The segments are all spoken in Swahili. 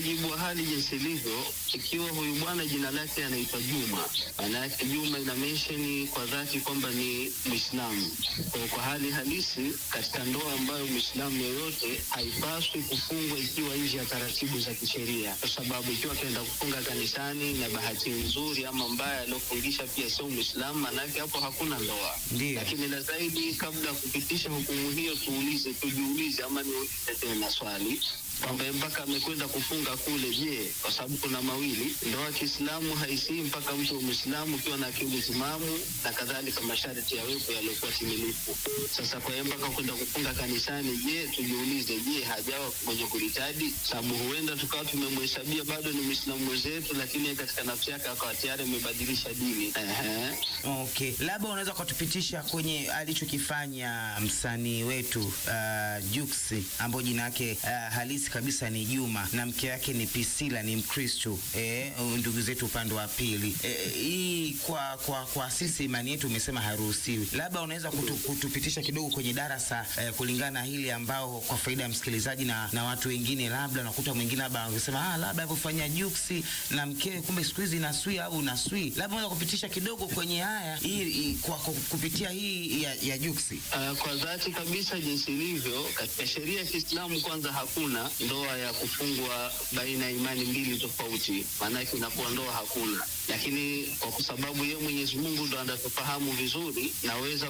mujibu wa hali jinsi ilivyo, ikiwa huyu bwana jina lake anaitwa Juma, maana yake Juma ina mention kwa dhati kwamba ni Muislamu. Kwa hali halisi katika ndoa ambayo Muislamu yoyote haipaswi kufungwa ikiwa nje ya taratibu za kisheria, kwa sababu ikiwa kaenda kufunga kanisani na bahati nzuri ama mbaya alofungisha pia sio Muislamu, maana yake hapo hakuna ndoa. Lakini la zaidi, kabla kupitisha hukumu hiyo, tujiulize ama niulize tena swali kwamba mpaka amekwenda kufunga kule, je, kwa sababu kuna mawili, ndoa Kiislamu haisi mpaka mtu Muislamu kiwa na akili timamu na kadhalika masharti yawepo yaliokuwa timilifu. Sasa kwa mpaka kwenda kufunga kanisani, je, tujiulize, je, hajawa mwenye kuritadi? Sababu huenda tukawa tumemhesabia bado ni Muislamu mwenzetu, lakini katika nafsi yake akawa tayari amebadilisha dini. Okay, labda unaweza kutupitisha kwenye alichokifanya msanii wetu Jux, ambaye jina yake halisi kabisa ni Juma na mke yake ni Priscilla, ni Mkristo, ndugu zetu upande wa pili. Hii kwa sisi imani yetu umesema haruhusiwi. Labda unaweza kutupitisha kidogo kwenye darasa kulingana hili ambao kwa faida ya msikilizaji na watu wengine, labda nakuta mwingine labda angesema labda alifanya Jux na mkewe kumbe siku hizi naswi au naswi. Labda unaweza kupitisha kidogo kwenye haya hii kwa kupitia hii ya Jux. Kwa dhati kabisa jinsi ilivyo katika sheria ya Kiislamu, kwanza hakuna ndoa ya kufungwa baina ya imani mbili tofauti, maana yake inakuwa ndoa hakuna. Lakini kwa sababu yeye Mwenyezi Mungu ndo anatufahamu vizuri, naweza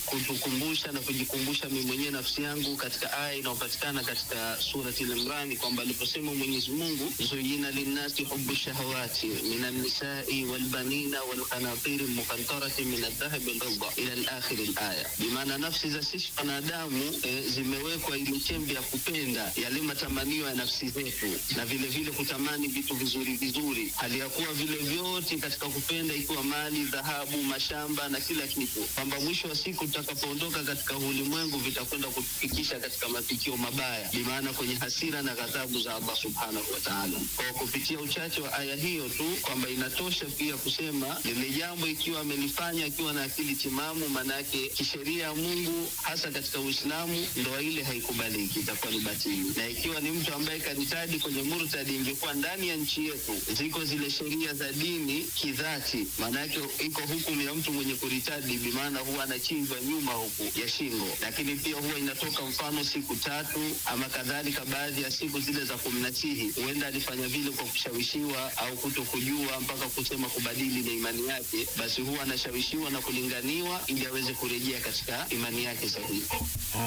kutukumbusha na kujikumbusha mimi mwenyewe nafsi yangu katika aya inayopatikana katika surati Al-Imran kwamba aliposema Mwenyezi Mungu, zuyina linnasi hubbu shahawati minan nisa'i wal banina wal qanatir muqantarati min adh-dhahabi wal fidda ila al-akhir al-aya. Bimaana nafsi za sisi wanadamu zimewekwa ili chembe ya kupenda yale matamanio ya nafsi zetu, na vile vile kutamani vitu vizuri vizuri, hali ya kuwa vile vyote katika kupenda ikiwa mali, dhahabu, mashamba na kila kitu, kwamba mwisho wa siku tutakapoondoka katika ulimwengu vitakwenda kutufikisha katika matukio mabaya, bimaana kwenye hasira na ghadhabu za Allah subhanahu wa ta'ala. Kwa kupitia uchache wa aya hiyo tu kwamba inatosha pia kusema lile jambo ikiwa amelifanya akiwa na akili timamu, maana yake kisheria ya Mungu hasa katika Uislamu ndoa ile haikubaliki, itakuwa ni batili. Na ikiwa ni mtu ambaye kanitadi kwenye murtadi, ingekuwa ndani ya nchi yetu ziko zile sheria za dini kidhati, maana yake iko hukumu ya mtu mwenye kuritadi, bimaana huwa anachinjwa nyuma huku ya shingo, lakini pia huwa inatoka mfano siku 3 ama kadhalika, baadhi ya siku zile za kumnasihi. Huenda alifanya vile kwa kushawishiwa au kutokujua mpaka kusema kubadili na imani yake, basi huwa anashawishiwa na kulinganiwa ili aweze kurejea katika imani yake sahihi.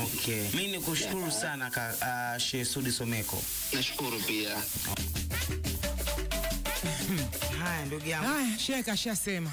Okay, mimi nikushukuru sana Sheikh Sudi Someko. Nashukuru pia. Haya ndugu yangu. Haya Sheikh ashasema.